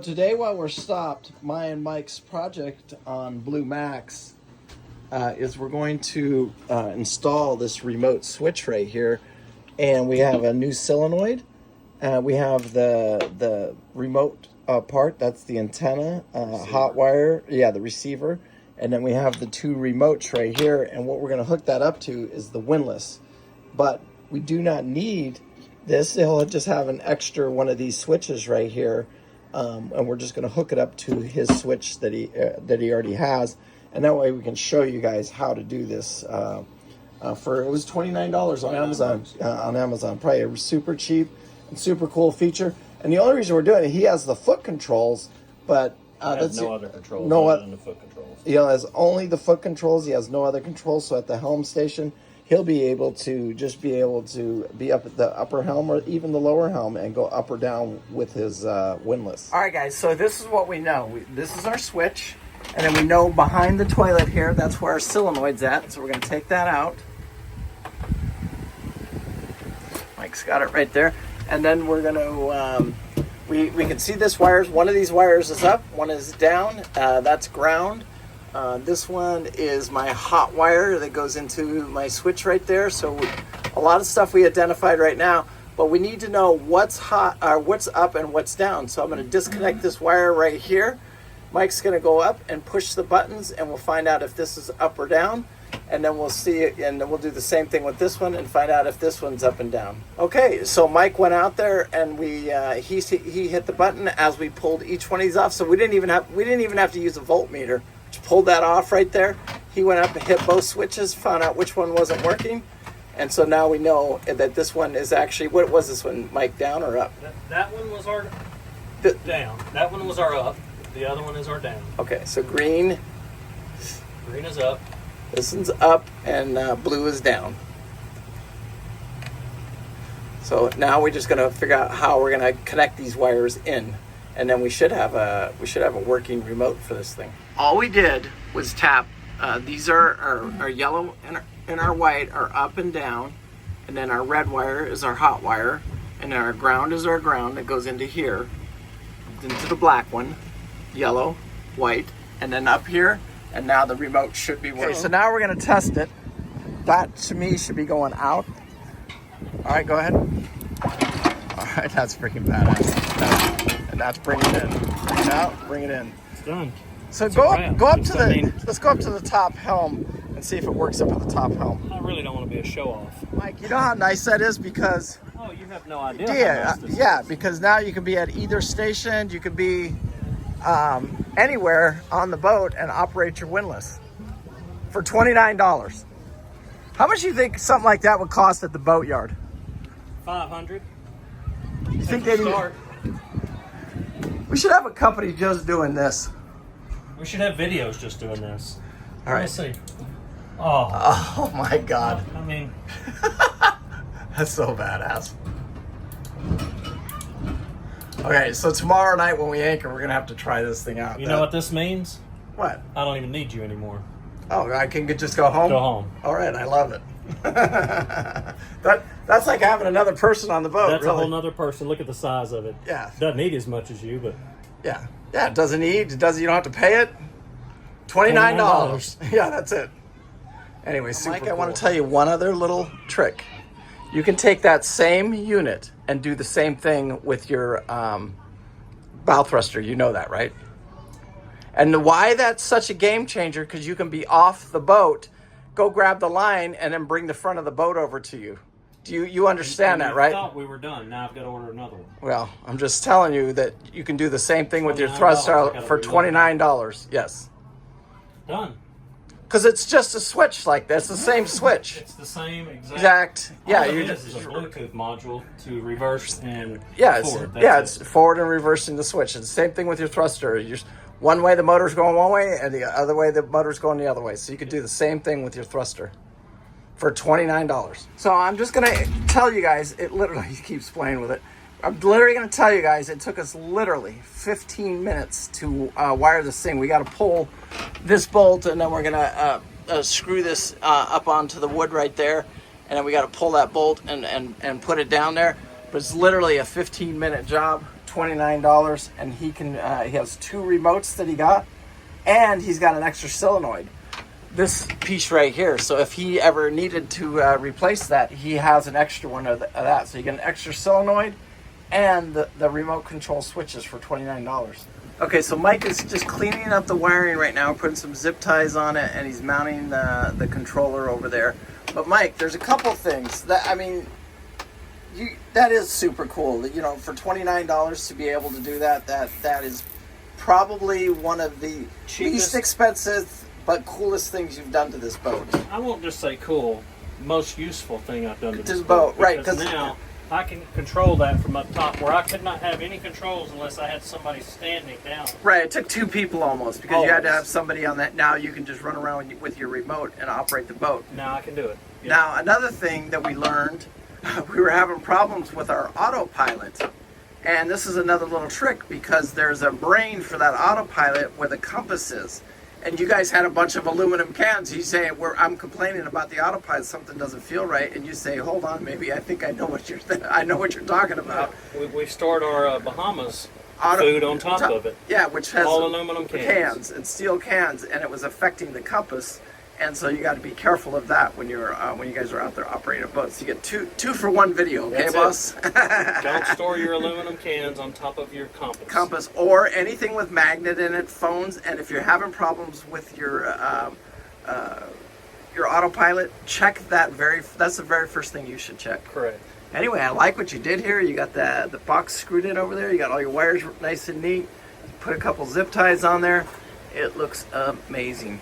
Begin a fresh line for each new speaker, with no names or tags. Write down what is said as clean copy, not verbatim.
Today, while we're stopped, my and Mike's project on Blue Max is we're going to install this remote switch right here, and we have a new solenoid. We have the remote part, that's the antenna, hot wire, the receiver, and then we have the two remotes right here. And what we're going to hook that up to is the Windlass, but we do not need this. He'll just have an extra one of these switches right here. And we're just going to hook it up to his switch that he already has, and that way we can show you guys how to do this. It was $29 on Amazon. Probably a super cheap and super cool feature. And the only reason we're doing it, he has the foot controls, but
that's no other controls.
No
other than the foot controls.
He has only the foot controls. He has no other controls. So at the helm station, he'll be able to be up at the upper helm or even the lower helm and go up or down with his Windlass. All right, guys, so this is what we know. This is our switch, and then we know behind the toilet here, that's where our solenoid's at. So we're going to take that out. Mike's got it right there. And then we're going to, we can see this wires. One of these wires is up, one is down. That's ground. This one is my hot wire that goes into my switch right there. So a lot of stuff we identified right now, but we need to know what's hot, what's up and what's down. So I'm going to disconnect this wire right here. Mike's going to go up and push the buttons, and we'll find out if this is up or down. And then we'll see it, and then we'll do the same thing with this one and find out if this one's up and down. Okay, so Mike went out there and he hit the button as we pulled each one of these off. So we didn't even have to use a voltmeter. Just pulled that off right there. He went up and hit both switches, found out which one wasn't working, and so now we know that this one is actually, what was this one, Mike, down or up?
That one was our down. That one was our up. The other one is our down.
Okay, so green
is up.
This one's up, and blue is down. So now we're just going to figure out how we're going to connect these wires in, and then we should have a working remote for this thing. All we did was tap. These are our yellow and our white are up and down, and then our red wire is our hot wire, and then our ground is our ground that goes into here, into the black one, yellow, white, and then up here. And now the remote should be working. Okay, so now we're going to test it. That, to me, should be going out. All right, go ahead. All right, that's freaking badass. And that's bring it in. Bring it out, bring it in.
It's done.
So let's go up to the top helm and see if it works up at the top helm.
I really don't want to be a show-off.
Mike, you know how nice that is because...
Oh, you have no idea.
Yeah, because now you can be at either station. You could be... anywhere on the boat and operate your Windlass for $29. How much do you think something like that would cost at the boatyard?
$500.
You think they start? We should have a company just doing this.
We should have videos just doing this.
All right.
Let's see.
Oh my God.
I mean,
that's so badass. Okay, so tomorrow night when we anchor, we're going to have to try this thing out.
You know what this means?
What?
I don't even need you anymore.
Oh, I can just go home?
Go home.
All right, I love it. That's like having another person on the boat.
That's
really.
a whole nother person. Look at the size of it.
Yeah.
Doesn't need as much as you, but...
Yeah, it doesn't need, you don't have to pay it. $29. Yeah, that's it. Anyway, Mike, cool. I want to tell you one other little trick. You can take that same unit and do the same thing with your bow thruster. You know that, right? And why that's such a game changer, because you can be off the boat, go grab the line, and then bring the front of the boat over to you. Do you understand that, right?
I thought we were done. Now I've got to order another one.
Well, I'm just telling you that you can do the same thing with your thruster for $29. Yes.
Done.
Because it's just a switch like this, the same switch.
It's the same exact.
Yeah,
it is a Bluetooth module to reverse and forward.
It's forward and reversing the switch. It's the same thing with your thruster. You're just, one way the motor's going one way, and the other way the motor's going the other way. So you could do the same thing with your thruster for $29. So I'm just gonna tell you guys, it literally, he keeps playing with it. I'm literally going to tell you guys, it took us literally 15 minutes to wire this thing. We got to pull this bolt, and then we're going to screw this up onto the wood right there. And then we got to pull that bolt and put it down there. But it's literally a 15-minute job, $29, and he can he has 2 remotes that he got, and he's got an extra solenoid. This piece right here. So if he ever needed to replace that, he has an extra one of that. So you get an extra solenoid and the remote control switches for $29. Okay, so Mike is just cleaning up the wiring right now, putting some zip ties on it, and he's mounting the controller over there. But Mike, there's a couple things that, I mean, that is super cool. You know, for $29 to be able to do that, that is probably one of the least expensive but coolest things you've done to this boat.
I won't just say cool, most useful thing I've done to this
boat. Right,
because now I can control that from up top, where I could not have any controls unless I had somebody standing down.
Right, it took 2 people almost, because you had to have somebody on that. Now you can just run around with your remote and operate the boat.
Now I can do it. Yeah.
Now, another thing that we learned, we were having problems with our autopilot. And this is another little trick, because there's a brain for that autopilot where the compass is. And you guys had a bunch of aluminum cans. You say, I'm complaining about the autopilot, something doesn't feel right. And you say, hold on, maybe I think I know what you're talking about.
We stored our Bahamas food on top of it.
Yeah, which has
all aluminum cans
and steel cans, and it was affecting the compass. And so you got to be careful of that when you guys are out there operating a boat. So you get two for one video, okay, boss?
Don't store your aluminum cans on top of your compass.
Or anything with magnet in it, phones. And if you're having problems with your autopilot, check that. That's the very first thing you should check.
Correct.
Anyway, I like what you did here. You got the box screwed in over there. You got all your wires nice and neat. Put a couple zip ties on there. It looks amazing.